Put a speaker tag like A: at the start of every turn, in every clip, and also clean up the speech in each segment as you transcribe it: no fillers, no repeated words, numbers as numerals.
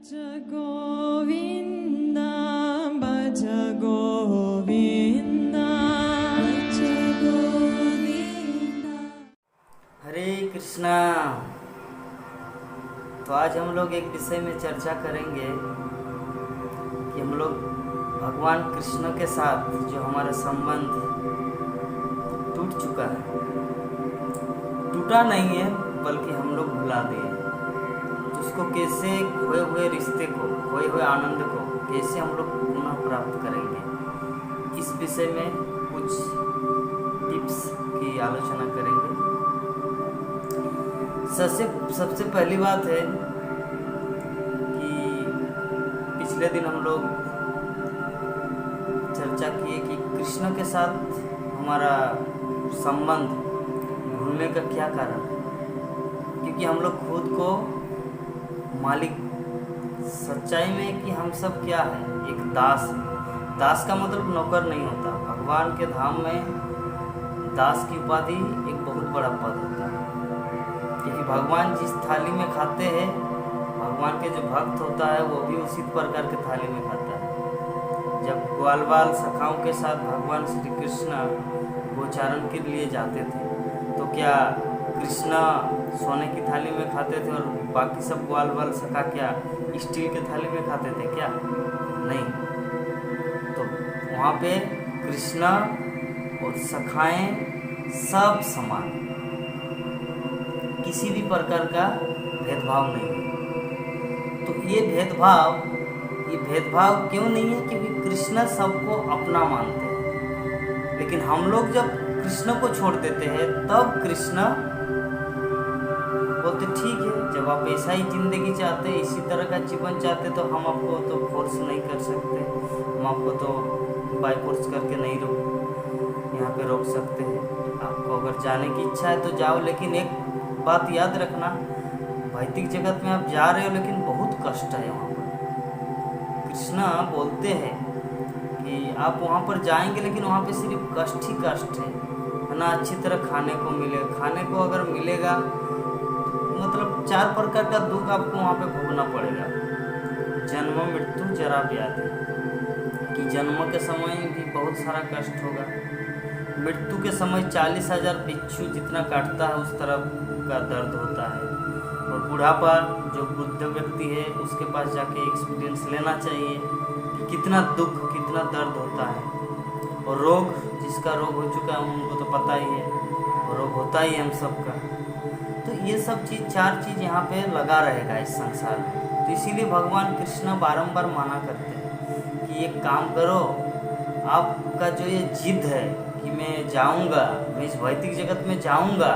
A: भज गोविंद भज गोविंद भज गोविंद।
B: हरे कृष्णा। तो आज हम लोग एक विषय में चर्चा करेंगे कि हम लोग भगवान कृष्ण के साथ जो हमारा संबंध टूट चुका है, टूटा नहीं है बल्कि हम लोग भुला दिए, उसको कैसे खोए हुए रिश्ते को, खोए हुए आनंद को कैसे हम लोग पुनः प्राप्त करेंगे, इस विषय में कुछ टिप्स की आलोचना करेंगे। सबसे पहली बात है कि पिछले दिन हम लोग चर्चा किए कि कृष्ण के साथ हमारा संबंध भूलने का क्या कारण है, क्योंकि हम लोग खुद को मालिक, सच्चाई में कि हम सब क्या है, एक दास है। दास का मतलब नौकर नहीं होता। भगवान के धाम में दास की उपाधि एक बहुत बड़ा पद होता है, क्योंकि भगवान जिस थाली में खाते हैं, भगवान के जो भक्त होता है वो भी उसी प्रकार के थाली में खाता है। जब ग्वाल बाल सखाओं के साथ भगवान श्री कृष्ण गोचारण के लिए जाते थे तो क्या कृष्ण सोने की थाली में खाते थे और बाकी सब ग्वाल बाल सखा क्या स्टील के थाली में खाते थे क्या? नहीं। तो वहाँ पे कृष्ण और सखाएं सब समान, किसी भी प्रकार का भेदभाव नहीं है। तो ये भेदभाव क्यों नहीं है? क्योंकि कृष्ण सबको अपना मानते हैं, लेकिन हम लोग जब कृष्ण को छोड़ देते हैं तब कृष्ण बोलते ठीक है, जब आप ऐसा ही जिंदगी चाहते हैं, इसी तरह का जीवन चाहते तो हम आपको तो फोर्स नहीं कर सकते, हम आपको तो बाय फोर्स करके नहीं यहाँ पे रोक सकते हैं। आपको अगर जाने की इच्छा है तो जाओ, लेकिन एक बात याद रखना, भौतिक जगत में आप जा रहे हो लेकिन बहुत कष्ट है वहाँ पर। कृष्ण बोलते हैं कि आप वहाँ पर जाएंगे लेकिन वहाँ पे सिर्फ कष्ट ही कष्ट है ना। अच्छी तरह खाने को मिलेगा, खाने को अगर मिलेगा मतलब 4 प्रकार का दुख आपको वहाँ पे भोगना पड़ेगा। जन्म, मृत्यु, जरा, व्याधि। कि जन्म के समय भी बहुत सारा कष्ट होगा, मृत्यु के समय 40,000 बिच्छू जितना काटता है उस तरह का दर्द होता है, और बुढ़ापा जो वृद्ध व्यक्ति है उसके पास जाके एक्सपीरियंस लेना चाहिए कि कितना दुख, कितना दर्द होता है। और रोग, जिसका रोग हो चुका है उनको तो पता ही है, रोग होता ही हम सबका। तो ये सब चीज़, 4 चीज़ यहाँ पे लगा रहेगा इस संसार में। तो इसीलिए भगवान कृष्ण बारंबार माना करते हैं कि एक काम करो, आपका जो ये जिद है कि मैं जाऊँगा, मैं इस भौतिक जगत में जाऊँगा,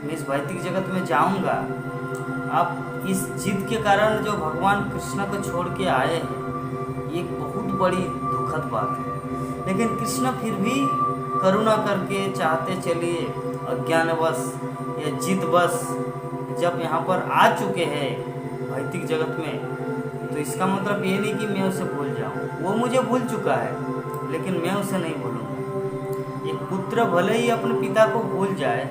B: मैं इस भौतिक जगत में जाऊँगा, आप इस जिद के कारण जो भगवान कृष्ण को छोड़ के आए हैं, ये बहुत बड़ी दुखद बात है। लेकिन कृष्ण फिर भी करुणा करके चाहते चलिए, अज्ञानवश या जिदवश जब यहाँ पर आ चुके हैं भौतिक जगत में, तो इसका मतलब ये नहीं कि मैं उसे भूल जाऊँ। वो मुझे भूल चुका है लेकिन मैं उसे नहीं भूलूँगा। एक पुत्र भले ही अपने पिता को भूल जाए,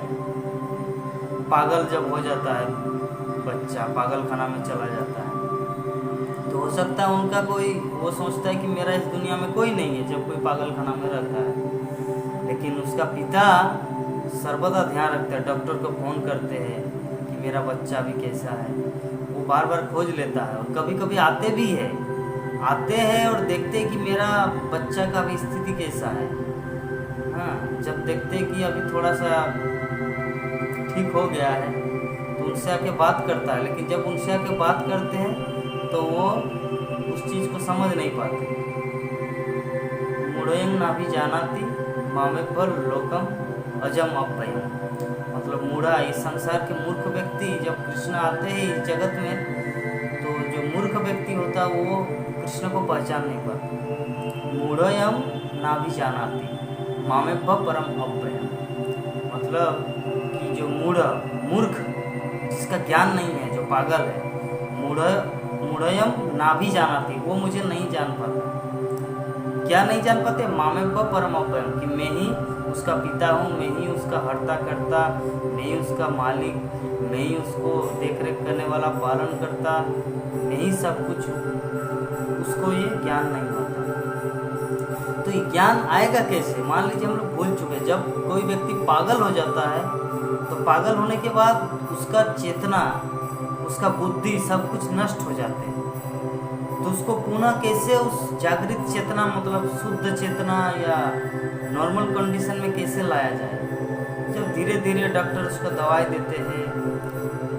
B: पागल जब हो जाता है बच्चा, पागल खाना में चला जाता है, तो हो सकता है उनका कोई, वो सोचता है कि मेरा इस दुनिया में कोई नहीं है जब कोई पागल खाना में रहता है, लेकिन उसका पिता सर्वदा ध्यान रखते हैं, डॉक्टर को फ़ोन करते हैं कि मेरा बच्चा भी कैसा है। वो बार बार खोज लेता है, और कभी कभी आते भी है, आते हैं और देखते हैं कि मेरा बच्चा का भी स्थिति कैसा है। हाँ, जब देखते हैं कि अभी थोड़ा सा ठीक हो गया है तो उनसे आके बात करता है, लेकिन जब उनसे आके बात करते हैं तो वो उस चीज़ को समझ नहीं पाते। मुड़ेंग ना भी जानाती मामेक पर लोकम अजम अव्ययम। मतलब मूढ़ा, इस संसार के मूर्ख व्यक्ति जब कृष्ण आते हैं इस जगत में, तो जो मूर्ख व्यक्ति होता है वो कृष्ण को पहचान नहीं पाता। मूढ़यम ना भी जानाती मामेक परम अव्ययम। मतलब कि जो मूर्ख, जिसका ज्ञान नहीं है, जो पागल है, मूढ़यम ना भी जानाती, वो मुझे नहीं जान पाता। क्या नहीं जान पाते? मामेक परम अव्ययम, कि मैं ही उसका पिता हूँ, मैं ही उसका हर्ता करता, मैं ही उसका मालिक, मैं ही उसको देख रेख करने वाला, पालन करता, मैं ही सब कुछ हूँ, उसको ये ज्ञान नहीं होता। तो ये ज्ञान आएगा कैसे? मान लीजिए हम लोग भूल चुके, जब कोई व्यक्ति पागल हो जाता है तो पागल होने के बाद उसका चेतना, उसका बुद्धि सब कुछ नष्ट हो जाते हैं। तो उसको पुनः कैसे उस जागृत चेतना, मतलब शुद्ध चेतना या नॉर्मल कंडीशन में कैसे लाया जाए? जब धीरे धीरे डॉक्टर उसको दवाई देते हैं,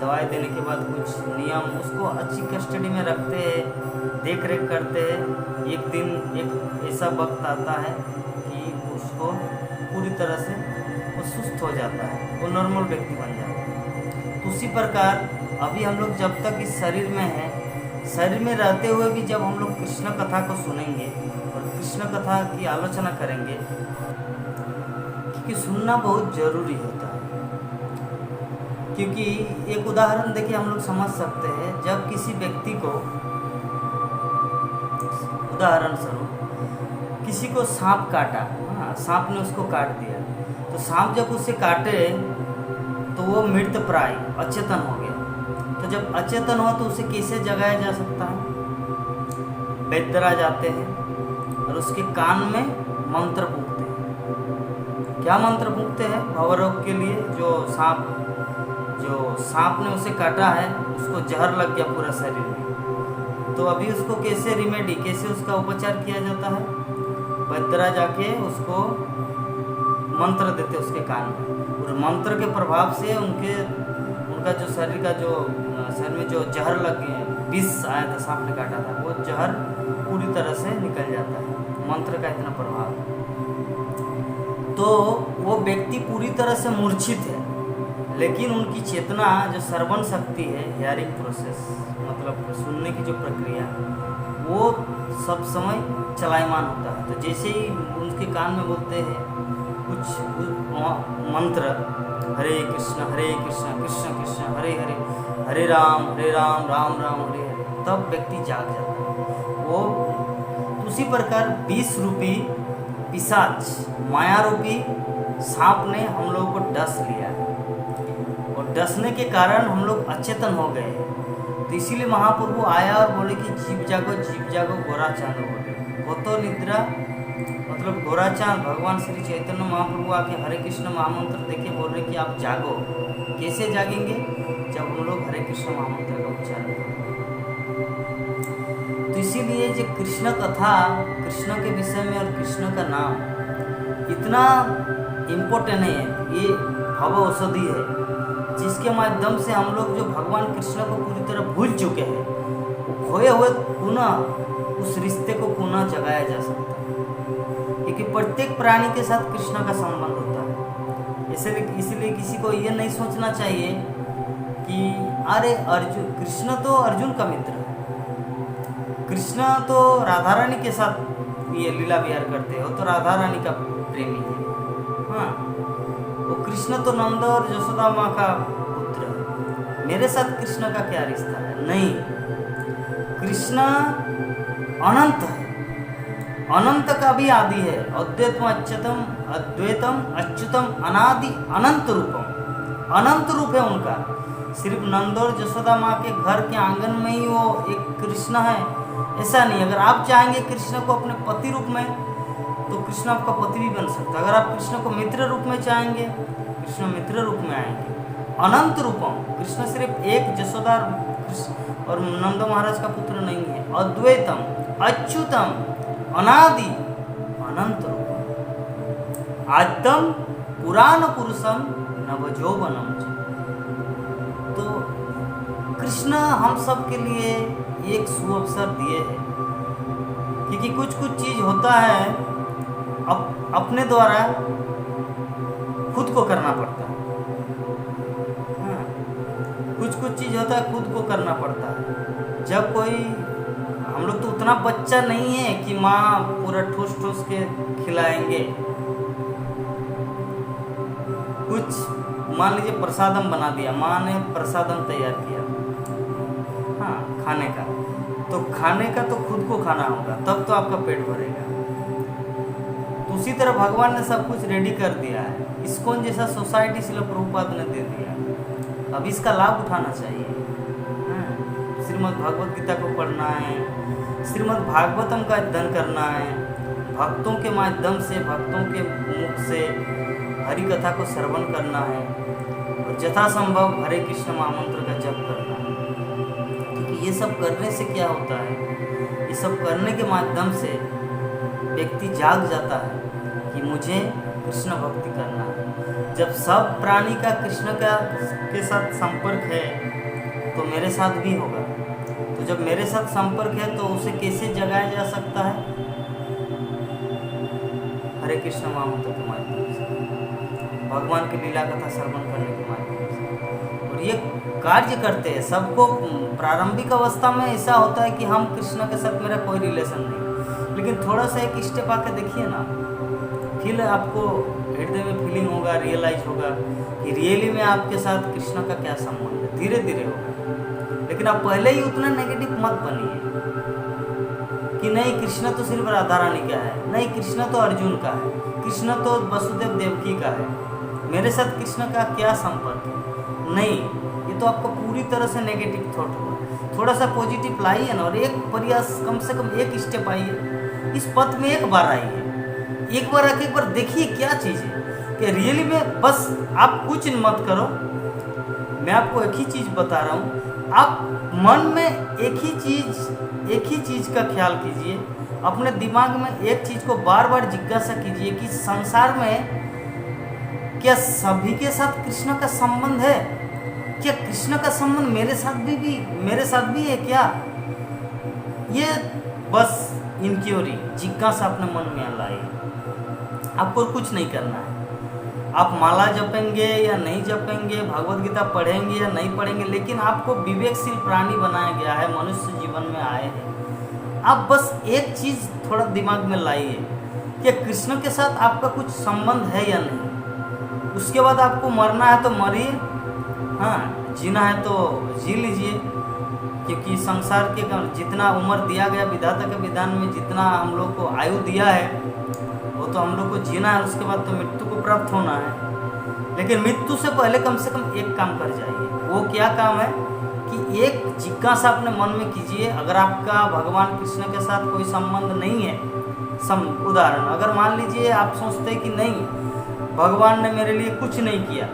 B: दवाई देने के बाद कुछ नियम, उसको अच्छी कस्टडी में रखते हैं, देख रेख करते हैं। एक दिन एक ऐसा वक्त आता है कि उसको पूरी तरह से वो सुस्त हो जाता है, वो नॉर्मल व्यक्ति बन जाता है। तो उसी प्रकार अभी हम लोग जब तक इस शरीर में हैं, शरीर में रहते हुए भी जब हम लोग कृष्ण कथा को सुनेंगे और कृष्ण कथा की आलोचना करेंगे, क्योंकि सुनना बहुत जरूरी होता है। क्योंकि एक उदाहरण देखिए हम लोग समझ सकते हैं, जब किसी व्यक्ति को, उदाहरण स्वरूप किसी को सांप काटा, सांप ने उसको काट दिया, तो सांप जब उसे काटे तो वो मृत प्राय अचेतन हो गया। तो जब अचेतन हुआ तो उसे कैसे जगाया जा सकता है? वैद्यराज जाते हैं और उसके कान में मंत्र फूंकते हैं। क्या मंत्र फूंकते हैं? भवरोग के लिए। जो सांप ने उसे काटा है, उसको जहर लग गया पूरा शरीर में, तो अभी उसको कैसे रिमेडी, कैसे उसका उपचार किया जाता है? वैद्यराज जाके उसको मंत्र देते उसके कान में, और मंत्र के प्रभाव से उनका जो शरीर का जो शरीर में जो जहर लग गए, विष आया था, सांप ने काटा था, वो जहर पूरी तरह से निकल जाता है, मंत्र का इतना प्रभाव। तो वो व्यक्ति पूरी तरह से मूर्छित है, लेकिन उनकी चेतना, जो श्रवण शक्ति है, हियरिंग प्रोसेस, मतलब सुनने की जो प्रक्रिया, वो सब समय चलायमान होता है। तो जैसे ही उनके कान में बोलते हैं कुछ मंत्र, हरे कृष्ण कृष्ण कृष्ण हरे हरे, हरे राम राम राम हरे हरे, तब व्यक्ति जाग जाता है। वो उसी प्रकार 20 रूपी पिशाच, माया रूपी सांप ने हम लोगों को डस लिया है, और डसने के कारण हम लोग अचेतन हो गए। तो इसीलिए महाप्रभु आया और बोले कि जीव जागो गोरा चांद बोले। वो तो निद्रा, मतलब गोरा चांद, भगवान श्री चैतन्य महाप्रभु आके हरे कृष्ण महामंत्र देके बोल रहे कि आप जागो। कैसे जागेंगे? जब हम लोग हरे कृष्ण महामंत्र का उच्चारण करेंगे। तो इसीलिए जो कृष्ण कथा, कृष्ण के विषय में और कृष्ण का नाम इतना इम्पोर्टेंट है, ये भव औषधि है, जिसके माध्यम से हम लोग जो भगवान कृष्ण को पूरी तरह भूल चुके हैं, खोए हुए पुनः उस रिश्ते को पुनः जगाया जा सकता है। क्योंकि प्रत्येक प्राणी के साथ कृष्ण का संबंध होता है। इसलिए किसी को ये नहीं सोचना चाहिए कि अरे अर्जुन, कृष्ण तो अर्जुन का मित्र है, कृष्ण तो राधा रानी के साथ ये लीला विहार करते हैं, वो तो राधा रानी का प्रेमी है। हाँ, वो कृष्ण तो नंद और यशोदा माँ का पुत्र है, मेरे साथ कृष्ण का क्या रिश्ता है? नहीं, कृष्ण अनंत है, अनंत का भी आदि है, अद्वैतम अच्युतम अनादि अनंत रूपम, अनंत रूप है उनका। सिर्फ नंद और यशोदा माँ के घर के आंगन में ही वो एक कृष्ण है, ऐसा नहीं। अगर आप चाहेंगे कृष्ण को अपने पति रूप में, तो कृष्ण आपका पति भी बन सकता है। अगर आप कृष्ण को मित्र रूप में चाहेंगे, कृष्ण मित्र रूप में आएंगे। अनंत रूपम, कृष्ण सिर्फ एक यशोदा और नंद महाराज का पुत्र नहीं है। अद्वैतम अच्युतम अनादि अनंत रूपम, आद्यम पुराण पुरुषम नवजौवनम। तो कृष्ण हम सब के लिए एक सुअवसर दिए हैं, क्योंकि कुछ चीज होता है अपने द्वारा खुद को करना पड़ता है। हाँ, कुछ चीज होता है खुद को करना पड़ता है। जब कोई, हम लोग तो उतना बच्चा नहीं है कि माँ पूरा ठूस के खिलाएंगे। कुछ मान लीजिए प्रसादम बना दिया, माँ ने प्रसादम तैयार किया, हाँ, खाने का, तो खाने का तो खुद को खाना होगा, तब तो आपका पेट भरेगा। तो उसी तरह भगवान ने सब कुछ रेडी कर दिया है। इस्कॉन जैसा सोसाइटी श्रील प्रभुपाद ने दे दिया। अब इसका लाभ उठाना चाहिए। श्रीमद् भगवत गीता को पढ़ना है, श्रीमद् भागवतम का अध्ययन करना है, भक्तों के माध्यम से, भक्तों के मुख से हरि कथा को श्रवण करना है और यथासंभव हरे कृष्ण महामंत्र का जप करना है। क्योंकि ये सब करने से क्या होता है, ये सब करने के माध्यम से व्यक्ति जाग जाता है कि मुझे कृष्ण भक्ति करना है। जब सब प्राणी का कृष्ण के साथ संपर्क है तो मेरे साथ भी होगा। तो जब मेरे साथ संपर्क है तो उसे कैसे जगाया जा सकता है? हरे कृष्ण महामंत्र के माध्यम से, भगवान की लीला कथा श्रवण करने के माध्यम से। और ये कार्य करते हैं सबको। प्रारंभिक अवस्था में ऐसा होता है कि हम कृष्ण के साथ मेरा कोई रिलेशन नहीं, लेकिन थोड़ा सा एक स्टेप आके देखिए ना, फिर आपको हृदय में फीलिंग होगा, रियलाइज होगा कि रियली में आपके साथ कृष्ण का क्या संबंध है। धीरे धीरे होगा, लेकिन आप पहले ही उतना नेगेटिव मत बनिए कि नहीं कृष्ण तो सिर्फ राधा रानी का है, नहीं कृष्ण तो अर्जुन का है, कृष्ण तो वसुदेव देवकी का है, मेरे साथ कृष्ण का क्या संपर्क है। नहीं, ये तो आपका पूरी तरह से नेगेटिव थॉट होगा। थोड़ा सा पॉजिटिव लाइए ना, और एक प्रयास, कम से कम एक स्टेप आइए, इस पथ में एक बार आइए, एक बार आके एक बार देखिए क्या चीज़ है कि रियली में। बस आप कुछ मत करो, मैं आपको एक ही चीज़ बता रहा हूँ, आप मन में एक ही चीज़ का ख्याल कीजिए, अपने दिमाग में एक चीज़ को बार बार जिज्ञासा कीजिए कि संसार में क्या सभी के साथ कृष्ण का संबंध है? क्या कृष्ण का संबंध मेरे साथ भी है क्या? ये बस इनक्योरी, जिज्ञासा अपने मन में लाइए। आपको कुछ नहीं करना है। आप माला जपेंगे या नहीं जपेंगे, भगवत गीता पढ़ेंगे या नहीं पढ़ेंगे, लेकिन आपको विवेकशील प्राणी बनाया गया है, मनुष्य जीवन में आए हैं। आप बस एक चीज़ थोड़ा दिमाग में लाइए कि कृष्ण के साथ आपका कुछ संबंध है या नहीं। उसके बाद आपको मरना है तो मरिए, हाँ, जीना है तो जी लीजिए, क्योंकि संसार के जितना उम्र दिया गया विधाता के विधान में, जितना हम लोग को आयु दिया है वो तो हम लोग को जीना है, उसके बाद तो मृत्यु को प्राप्त होना है। लेकिन मृत्यु से पहले कम से कम एक काम कर जाइए। वो क्या काम है कि एक जिज्ञासा अपने मन में कीजिए। अगर आपका भगवान कृष्ण के साथ कोई संबंध नहीं है, उदाहरण अगर मान लीजिए आप सोचते हैं कि नहीं भगवान ने मेरे लिए कुछ नहीं किया,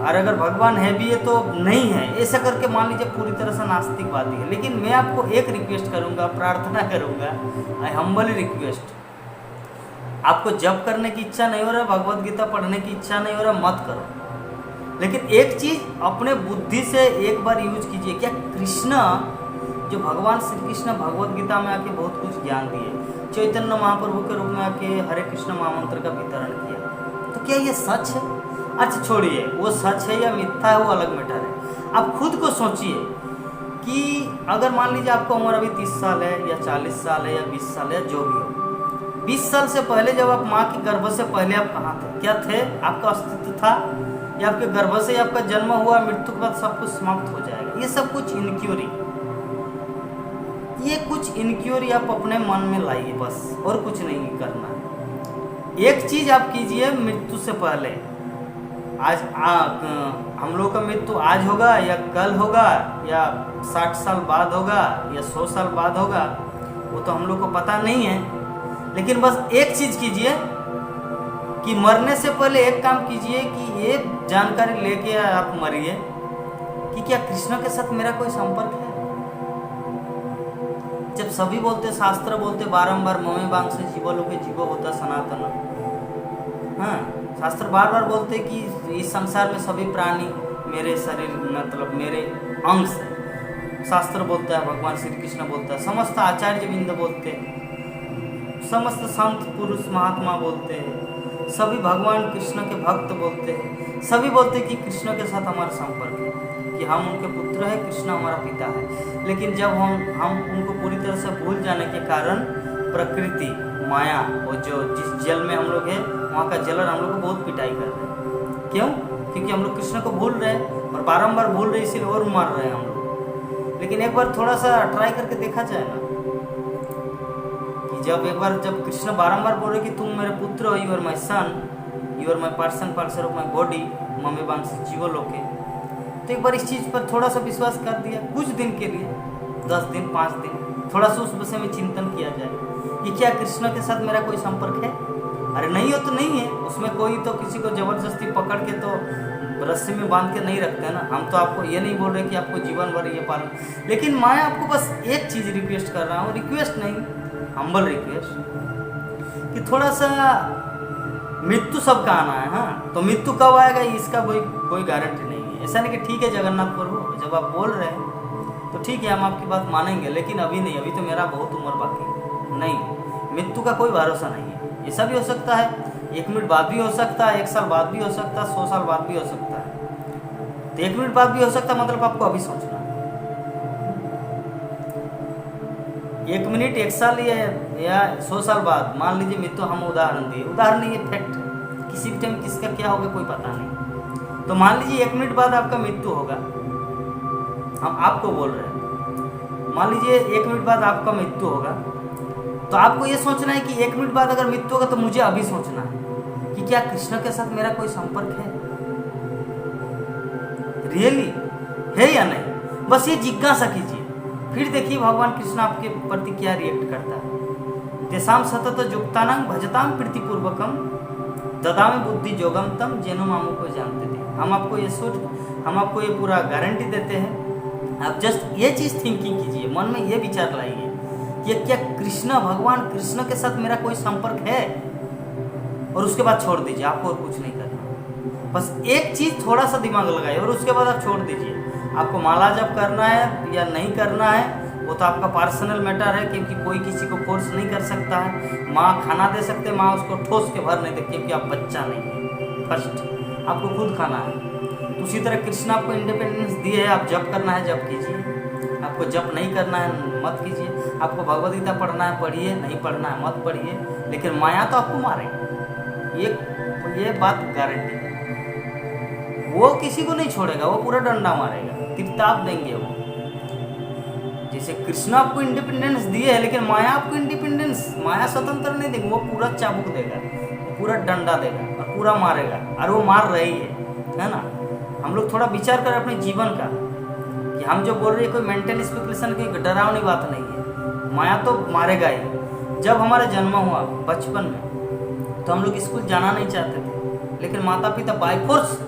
B: और अगर भगवान है भी है तो नहीं है, ऐसा करके मान लीजिए पूरी तरह से नास्तिकवादी है। लेकिन मैं आपको एक रिक्वेस्ट करूंगा, प्रार्थना करूंगा, आई हम्बली रिक्वेस्ट, आपको जप करने की इच्छा नहीं हो रहा, भगवत गीता पढ़ने की इच्छा नहीं हो रहा, मत करो। लेकिन एक चीज अपने बुद्धि से एक बार यूज कीजिए। क्या कृष्ण, जो भगवान श्री कृष्ण भगवत गीता में आके बहुत कुछ ज्ञान दिए, चैतन्य महाप्रभु के रूप में आके हरे कृष्ण महामंत्र का वितरण किया, तो क्या ये सच है? अच्छा छोड़िए, वो सच है या मिथ्या है वो अलग मैटर है। आप खुद को सोचिए कि अगर मान लीजिए आपका उम्र अभी 30 साल है या 40 साल है या 20 साल है, जो भी हो, 20 साल से पहले जब आप माँ के गर्भ से पहले आप कहाँ थे? क्या थे? आपका अस्तित्व था या आपके गर्भ से आपका जन्म हुआ, मृत्यु के बाद सब कुछ समाप्त हो जाएगा? ये सब कुछ इनक्यूरी, ये कुछ इनक्यूरी आप अपने मन में लाइए, बस, और कुछ नहीं करना है। एक चीज आप कीजिए मृत्यु से पहले, आज हम लोग का मृत्यु आज होगा या कल होगा या 60 साल बाद होगा या 100 साल बाद होगा, वो तो हम लोग को पता नहीं है। लेकिन बस एक चीज कीजिए कि मरने से पहले एक काम कीजिए कि ये जानकारी लेके आप मरिए कि क्या कृष्ण के साथ मेरा कोई संपर्क है। जब सभी बोलते, शास्त्र बोलते बारंबार, ममे बांग से जीवो लोके जीवो होता सनातन, हाँ, शास्त्र बार बार बोलते कि इस संसार में सभी प्राणी मेरे शरीर, मतलब मेरे अंश है। शास्त्र बोलता है, भगवान श्री कृष्ण बोलता है, समस्त आचार्य बिंद बोलते हैं, समस्त संत पुरुष महात्मा बोलते हैं, सभी भगवान कृष्ण के भक्त बोलते हैं, सभी बोलते हैं कि कृष्ण के साथ हमारा संपर्क है, कि हम उनके पुत्र हैं, कृष्ण हमारा पिता है। लेकिन जब हम उनको पूरी तरह से भूल जाने के कारण प्रकृति, माया, और जो जिस जल में हम लोग हैं वहाँ का जलर हम लोग को बहुत पिटाई कर रहे हैं। क्यों? क्योंकि हम लोग कृष्ण को भूल रहे हैं और बारंबार भूल रहे, इसीलिए और मार रहे हैं हम लोग। लेकिन एक बार थोड़ा सा ट्राई करके देखा जाए ना, जब कृष्ण बारंबार बोल रहे कि तुम मेरे पुत्र हो, you are my son, you are my person, parcel of my body, mummy बांग से जीवो लोके, तो एक बार इस चीज़ पर थोड़ा सा विश्वास कर दिया, कुछ दिन के लिए, 10 दिन 5 दिन, थोड़ा सा उस विषय में चिंतन किया जाए कि क्या कृष्ण के साथ मेरा कोई संपर्क है। अरे नहीं हो तो नहीं है, उसमें कोई तो किसी को जबरदस्ती पकड़ के तो रस्सी में बांध के नहीं रखते ना। हम तो आपको ये नहीं बोल रहे कि आपको जीवन भर ये पालन, लेकिन मैं आपको बस एक चीज़ रिक्वेस्ट कर रहा हूँ, रिक्वेस्ट नहीं, हम्बल रिक्वेस्ट, कि थोड़ा सा मृत्यु सबका आना है। हाँ, तो मृत्यु कब आएगा इसका कोई गारंटी नहीं है। ऐसा नहीं कि ठीक है जगन्नाथ प्रभु, जब आप बोल रहे हैं तो ठीक है, हम आपकी बात मानेंगे, लेकिन अभी नहीं, अभी तो मेरा बहुत उम्र बाकी है। नहीं, मृत्यु का कोई भरोसा नहीं है। ऐसा भी हो सकता है 1 मिनट बाद भी हो सकता है, 1 साल बाद भी हो सकता है, 100 साल बाद भी हो सकता है। तो 1 मिनट बाद भी हो सकता है, मतलब आपको अभी सोचना है। 1 मिनट, 1 साल या 100 साल बाद मान लीजिए मृत्यु, हम उदाहरण दिए, उदाहरण नहीं है, फैक्ट है। किसी भी टाइम किसका क्या होगा कोई पता नहीं। तो मान लीजिए 1 मिनट बाद आपका मृत्यु होगा, हम आपको बोल रहे हैं, मान लीजिए 1 मिनट बाद आपका मृत्यु होगा, तो आपको ये सोचना है कि 1 मिनट बाद अगर मृत्यु होगा तो मुझे अभी सोचना है कि क्या कृष्ण के साथ मेरा कोई संपर्क है, रियली है या नहीं। बस ये जिज्ञासा कीजिए, फिर देखिए भगवान कृष्ण आपके प्रति क्या रिएक्ट करता है। तेसाम सतत युक्तानां भजताम प्रीतिपूर्वकम ददामि बुद्धि जोगम तम जेनो मामू को जानते थे। हम आपको ये पूरा गारंटी देते हैं। आप जस्ट ये चीज़ थिंकिंग कीजिए, मन में ये विचार लाइए कि क्या भगवान कृष्ण के साथ मेरा कोई संपर्क है, और उसके बाद छोड़ दीजिए, आपको और कुछ नहीं करना। बस एक चीज़ थोड़ा सा दिमाग लगाइए और उसके बाद आप छोड़ दीजिए। आपको माला जप करना है या नहीं करना है वो तो आपका पर्सनल मैटर है, क्योंकि कोई किसी को फोर्स नहीं कर सकता है। माँ खाना दे सकते, माँ उसको ठोस के भर नहीं दे, क्योंकि आप बच्चा नहीं है। फर्स्ट आपको खुद खाना है। उसी तरह कृष्ण आपको इंडिपेंडेंस दिए है, आप जप करना है जप कीजिए, आपको जप नहीं करना है मत कीजिए। आपको भगवद गीता पढ़ना है पढ़िए, नहीं पढ़ना है मत पढ़िए, लेकिन माया तो आपको मारेगी, ये बात गारंटी है। वो किसी को नहीं छोड़ेगा, वो पूरा डंडा मारेगा, तिरताप देंगे वो। जैसे कृष्ण आपको इंडिपेंडेंस दिए है, लेकिन माया आपको इंडिपेंडेंस, माया स्वतंत्र नहीं देगी, वो पूरा चाबुक देगा, पूरा डंडा देगा और पूरा मारेगा, और वो मार रही है ना। हम लोग थोड़ा विचार करें अपने जीवन का कि हम जो बोल रहे हैं कोई मेंटल स्पेकुलेशन की डरावनी बात नहीं है। माया तो मारेगा ही। जब हमारा जन्म हुआ बचपन में तो हम लोग स्कूल जाना नहीं चाहते थे, लेकिन माता पिता बाय फोर्स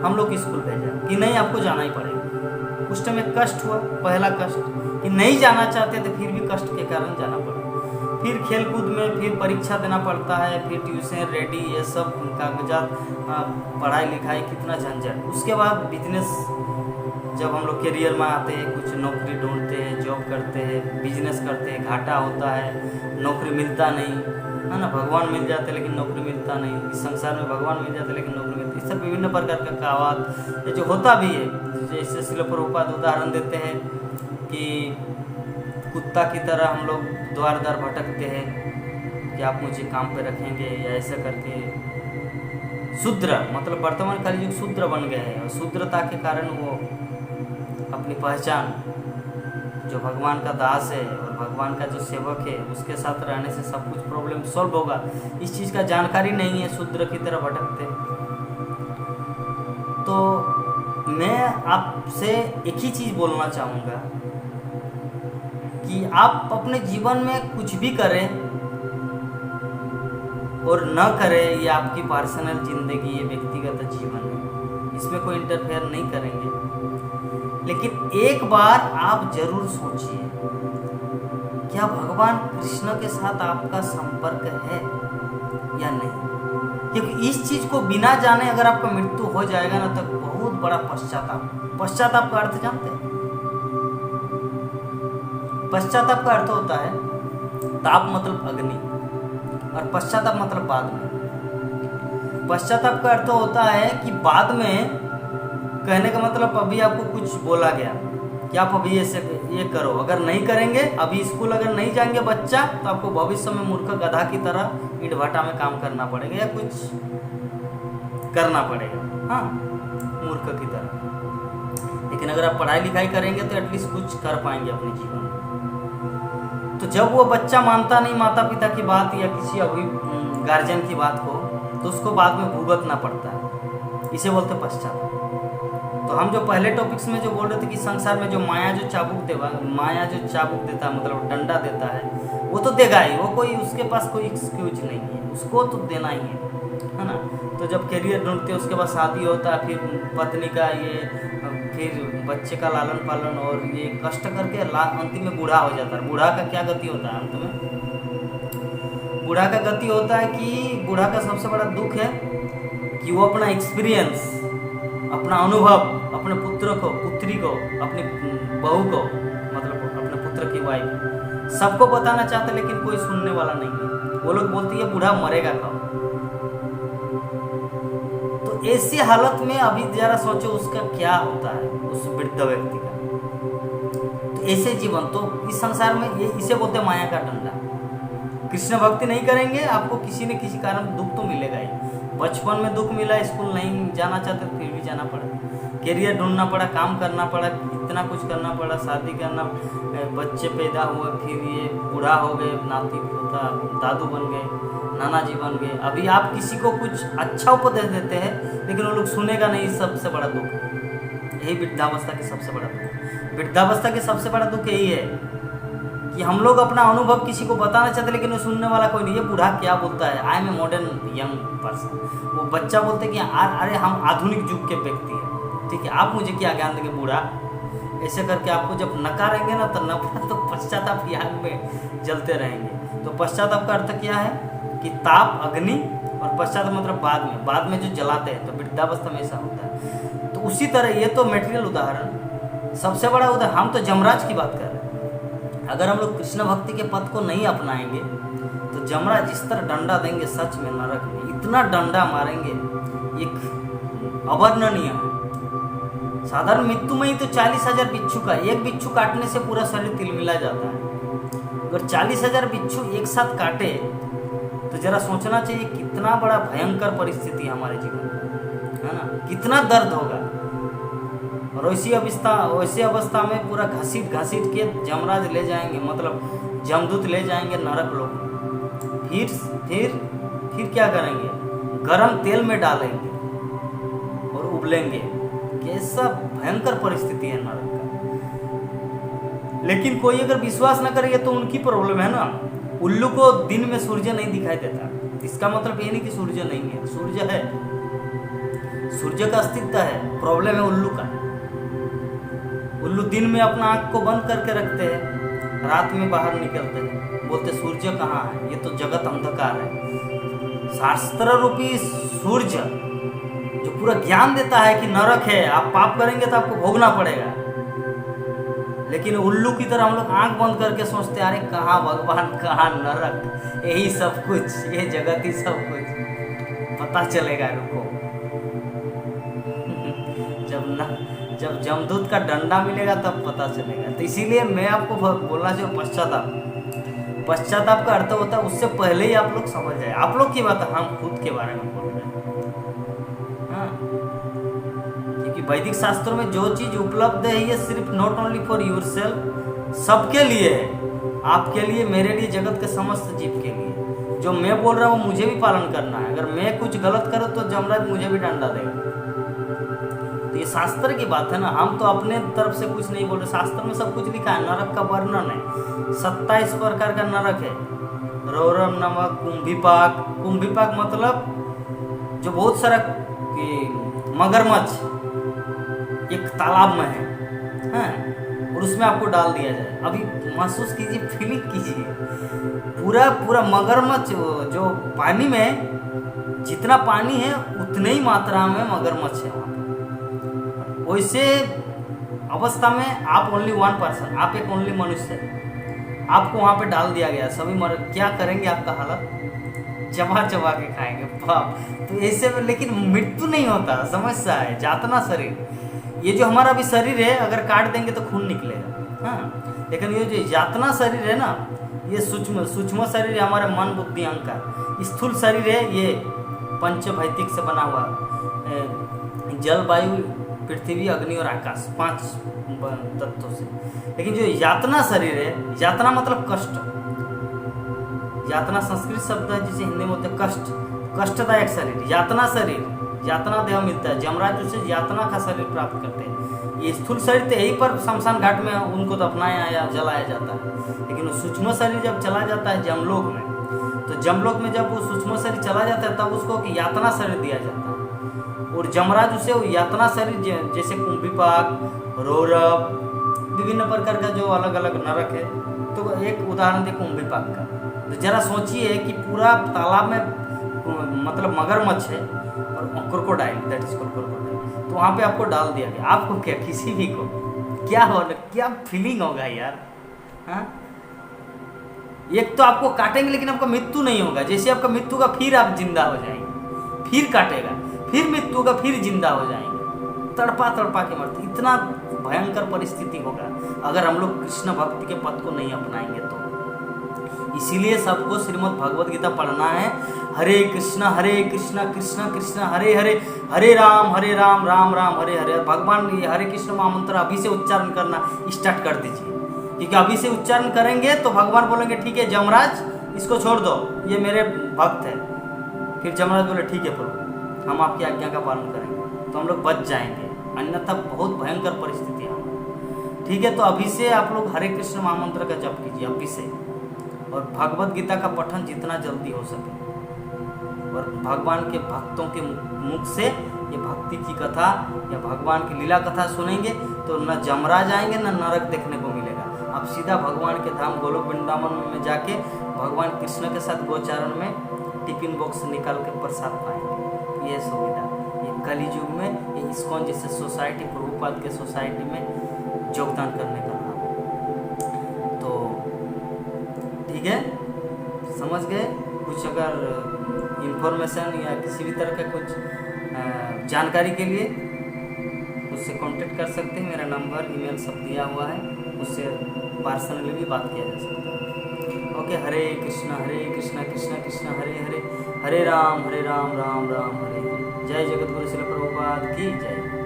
B: हम लोग स्कूल भेजा कि नहीं आपको जाना ही पड़ेगा। उस टाइम एक कष्ट हुआ, पहला कष्ट कि नहीं जाना चाहते थे, फिर भी कष्ट के कारण जाना पड़ा। फिर खेल कूद में फिर परीक्षा देना पड़ता है, फिर ट्यूशन रेडी, ये सब कागजात, पढ़ाई लिखाई, कितना झंझट। उसके बाद बिजनेस, जब हम लोग करियर में आते हैं, कुछ नौकरी ढूंढते हैं, जॉब करते हैं, बिजनेस करते हैं, घाटा होता है, नौकरी मिलता नहीं है ना। भगवान मिल जाते लेकिन नौकरी मिलता नहीं। इस संसार में भगवान मिल जाते लेकिन नौकरी मिलती, इस सब विभिन्न प्रकार का कहावत ये जो होता भी है। जैसे श्रील प्रभुपाद उदाहरण देते हैं कि कुत्ता की तरह हम लोग द्वार द्वार भटकते हैं कि आप मुझे काम पे रखेंगे, या ऐसा करके शूद्र, मतलब वर्तमान काल युग शूद्र बन गए हैं, और शूद्रता के कारण वो अपनी पहचान, जो भगवान का दास है और भगवान का जो सेवक है उसके साथ रहने से सब कुछ प्रॉब्लम सॉल्व होगा, इस चीज़ का जानकारी नहीं है, शूद्र की तरह भटकते हैं। तो मैं आपसे एक ही चीज़ बोलना चाहूँगा कि आप अपने जीवन में कुछ भी करें और न करें, ये आपकी पर्सनल जिंदगी, ये व्यक्तिगत जीवन है, इसमें कोई इंटरफेयर नहीं करेंगे। लेकिन एक बार आप जरूर सोचिए, क्या भगवान कृष्ण के साथ आपका संपर्क है या नहीं? क्योंकि इस चीज को बिना जाने अगर आपका मृत्यु हो जाएगा ना, तो बहुत बड़ा पश्चाताप का अर्थ जानते हैं? पश्चाताप का अर्थ होता है, ताप मतलब अग्नि और पश्चाताप मतलब बाद में। पश्चाताप का अर्थ होता है कि बाद में, कहने का मतलब अभी आपको कुछ बोला गया कि आप अभी ये करो, अगर नहीं करेंगे, अभी स्कूल अगर नहीं जाएंगे बच्चा, तो आपको भविष्य में मूर्ख गधा की तरह ईंट भाटा में काम करना पड़ेगा या कुछ करना पड़ेगा, हाँ, मूर्ख की तरह। लेकिन अगर आप पढ़ाई लिखाई करेंगे तो एटलीस्ट कुछ कर पाएंगे अपने जीवन में। तो जब वो बच्चा मानता नहीं माता पिता की बात या किसी अभी गार्जियन की बात को, तो उसको बाद में भुगतना पड़ता है, इसे बोलते पश्चाताप। तो हम जो पहले टॉपिक्स में जो बोल रहे थे कि संसार में जो माया जो चाबुक देता है, मतलब डंडा देता है, वो तो देगा ही, वो कोई उसके पास कोई एक्सक्यूज नहीं है, उसको तो देना ही है ना। तो जब करियर ढूंढते हैं उसके बाद शादी होता है, फिर पत्नी का ये, फिर बच्चे का लालन पालन और ये कष्ट करके अंतिम में बूढ़ा हो जाता है। बूढ़ा का क्या गति होता है अंत में? बूढ़ा का गति होता है कि बूढ़ा का सबसे बड़ा दुख है कि वो अपना एक्सपीरियंस, अपना अनुभव अपने पुत्र को, पुत्री को, अपनी बहू को, मतलब अपने पुत्र की वाइफ, सबको बताना चाहते लेकिन कोई सुनने वाला नहीं है। वो लोग बोलती है बूढ़ा मरेगा कब। तो ऐसी हालत में अभी जरा सोचो उसका क्या होता है उस वृद्ध व्यक्ति का। तो ऐसे जीवन तो इस संसार में ये इसे बोलते हैं माया का डंडा। कृष्ण भक्ति नहीं करेंगे आपको किसी न किसी कारण दुख तो मिलेगा ही। बचपन में दुख मिला, स्कूल नहीं जाना चाहते तो फिर भी जाना पड़ा, करियर ढूंढना पड़ा, काम करना पड़ा, इतना कुछ करना पड़ा, शादी करना, बच्चे पैदा हुए, फिर ये बूढ़ा हो गए, नाती पोता दादू बन गए, नाना जी बन गए। अभी आप किसी को कुछ अच्छा उपदेश देते हैं लेकिन वो लोग सुनेगा नहीं, सबसे बड़ा दुख। यही वृद्धावस्था की सबसे बड़ा दुख। वृद्धावस्था की सबसे बड़ा दुख यही है कि हम लोग अपना अनुभव किसी को बताना चाहते लेकिन वो सुनने वाला कोई नहीं। ये बूढ़ा क्या बोलता है, I am a modern young person. वो बच्चा बोलते कि अरे हम आधुनिक युग के व्यक्ति हैं, ठीक है, आप मुझे क्या ज्ञान देंगे बूढ़ा। ऐसे करके आपको जब नकारेंगे ना तो नफरत तो पश्चाताप की आग में जलते रहेंगे। तो पश्चाताप का अर्थ क्या है कि ताप, अग्नि, और पश्चाताप मतलब बाद में जो जलाते हैं। तो वृद्धावस्था में ऐसा होता है। तो उसी तरह ये तो मेटेरियल उदाहरण, सबसे बड़ा उदाहरण हम तो जमराज की बात कर रहे हैं। अगर हम लोग कृष्ण भक्ति के पथ को नहीं अपनाएंगे तो जमराज जिस तरह डंडा देंगे, सच में नरक में इतना डंडा मारेंगे, एक अवर्णनीय है। साधारण मृत्यु में ही तो 40,000 बिच्छू का, एक बिच्छू काटने से पूरा शरीर तिलमिला जाता है। अगर 40,000 बिच्छू एक साथ काटे तो जरा सोचना चाहिए कितना बड़ा भयंकर परिस्थिति है हमारे जीवन में, है ना, कितना दर्द होगा। और वैसी अवस्था में पूरा घसीट के जमराज ले जाएंगे, मतलब जमदूत ले जाएंगे नरक लोग। फिर क्या करेंगे, गरम तेल में डालेंगे और उबलेंगे। कैसा भयंकर परिस्थिति है नरक का। लेकिन कोई अगर विश्वास न करेगा तो उनकी प्रॉब्लम है ना। उल्लू को दिन में सूर्य नहीं दिखाई देता, इसका मतलब ये नहीं कि सूर्य नहीं है, सूर्य है, सूर्य का अस्तित्व है। प्रॉब्लम है उल्लू का। उल्लू दिन में अपना आँख को बंद करके रखते हैं, रात में बाहर निकलते हैं, बोलते सूर्य कहाँ है, ये तो जगत अंधकार है। शास्त्र रूपी सूर्य जो पूरा ज्ञान देता है कि नरक है, आप पाप करेंगे तो आपको भोगना पड़ेगा। लेकिन उल्लू की तरह हम लोग आंख बंद करके सोचते अरे कहाँ भगवान, कहाँ नरक, यही सब कुछ, ये जगत ही सब कुछ। पता चलेगा, रुको। जब जमदूत का डंडा मिलेगा तब पता चलेगा। तो इसीलिए मैं आपको बोलना चाहिए पश्चाताप का अर्थ होता है उससे पहले ही आप लोग समझ जाए। आप लोग की बात, हम खुद के बारे में बोल रहे हैं। हाँ, क्योंकि वैदिक शास्त्रों में जो चीज उपलब्ध है ये सिर्फ not only for your self, सबके लिए है। आपके लिए, मेरे लिए, जगत के समस्त जीव के लिए। जो मैं बोल रहा हूँ मुझे भी पालन करना है। अगर मैं कुछ गलत करूँ तो जमराज मुझे भी डंडा देगा। तो ये शास्त्र की बात है ना, हम तो अपने तरफ से कुछ नहीं बोल रहे। शास्त्र में सब कुछ लिखा है, नरक का वर्णन है, 27 प्रकार का नरक है। रौरव, नमक, कुंभिपाक मतलब जो बहुत सारा मगरमच्छ एक तालाब में है, और उसमें आपको डाल दिया जाए। अभी महसूस कीजिए, फीलिंग कीजिए, पूरा मगरमच्छ जो पानी में, जितना पानी है उतने ही मात्रा में मगरमच्छ है। वैसे अवस्था में आप ओनली 1 पर्सन, आप एक ओनली मनुष्य है, आपको वहाँ पे डाल दिया गया। सभी क्या करेंगे, आपका हालत चबा के खाएंगे बाप। तो ऐसे में लेकिन मृत्यु नहीं होता, समस्या है जातना शरीर। ये जो हमारा भी शरीर है अगर काट देंगे तो खून निकलेगा, हाँ, लेकिन ये जो यातना शरीर है ना, ये सूक्ष्म शरीर है, हमारे मन, बुद्धि, अहंकार। स्थूल शरीर है ये पंचभौतिक से बना हुआ, जल, वायु, पृथ्वी, अग्नि और आकाश, 5 तत्वों से। लेकिन जो यातना शरीर है, यातना मतलब कष्ट, यातना संस्कृत शब्द है जिसे हिंदी में बोलते हैं कष्ट, कष्टदायक शरीर, यातना शरीर। यातना देह मिलता है, जमराज उसे यातना का शरीर प्राप्त करते हैं। ये स्थूल शरीर तो यहीं पर शमशान घाट में उनको दफनाया या जलाया जाता है, लेकिन वो सूक्ष्म शरीर जब चला जाता है जमलोक में, तो जमलोक में जब वो सूक्ष्म शरीर चला जाता है तब उसको यातना शरीर दिया जाता है। और जमराज उसे वो यातना शरीर जैसे कुंभीपाक, रौरव, विभिन्न प्रकार का जो अलग अलग नरक है, तो एक उदाहरण दे कुंभीपाक का। तो जरा सोचिए कि पूरा तालाब में मतलब मगरमच्छ है और crocodile, that is called crocodile, तो वहाँ पे आपको डाल दिया गया। आपको क्या, किसी भी को क्या हो, क्या फीलिंग होगा यार? हाँ, एक तो आपको काटेंगे लेकिन आपका मृत्यु नहीं होगा, जैसे आपका मृत्यु का फिर आप जिंदा हो जाएंगे, फिर काटेगा, फिर मृत्यु होगा, फिर जिंदा हो जाएंगे, तड़पा तड़पा के मरते। इतना भयंकर परिस्थिति होगा अगर हम लोग कृष्ण भक्ति के पथ को नहीं अपनाएंगे तो। इसीलिए सबको श्रीमद् भगवद गीता पढ़ना है। हरे कृष्णा कृष्ण कृष्ण हरे हरे, हरे राम राम राम हरे हरे। भगवान ये हरे कृष्ण महामंत्र अभी से उच्चारण करना स्टार्ट कर दीजिए, क्योंकि अभी से उच्चारण करेंगे तो भगवान बोलेंगे ठीक है जमराज इसको छोड़ दो, ये मेरे भक्त है। फिर जमराज बोले ठीक है प्रभु, हम आपकी आज्ञा का पालन करेंगे, तो हम लोग बच जाएंगे, अन्यथा बहुत भयंकर परिस्थिति है। ठीक है, तो अभी से आप लोग हरे कृष्ण महामंत्र का जप कीजिए अभी से, और भगवद गीता का पठन जितना जल्दी हो सके, और भगवान के भक्तों के मुख से ये भक्ति की कथा या भगवान की लीला कथा सुनेंगे तो न जमराज आएंगे न नरक देखने को मिलेगा। आप सीधा भगवान के धाम गोलोक वृंदावन में जाके भगवान कृष्ण के साथ गोचारण में टिफिन बॉक्स निकाल के प्रसाद पाएंगे। ये सुविधा ये कली युग में ये इस्कॉन जैसे सोसाइटी, प्रभुपाद के सोसाइटी में योगदान करने का नाम। तो ठीक है, समझ गए? कुछ अगर इंफॉर्मेशन या किसी भी तरह का कुछ जानकारी के लिए मुझसे कांटेक्ट कर सकते हैं। मेरा नंबर ईमेल सब दिया हुआ है, मुझसे पर्सनली भी बात किया जा सकता है। ओके, हरे कृष्णा कृष्णा कृष्ण हरे हरे, हरे राम राम राम हरे हरे। जय जगत गुरु श्री प्रभुपाद की जय।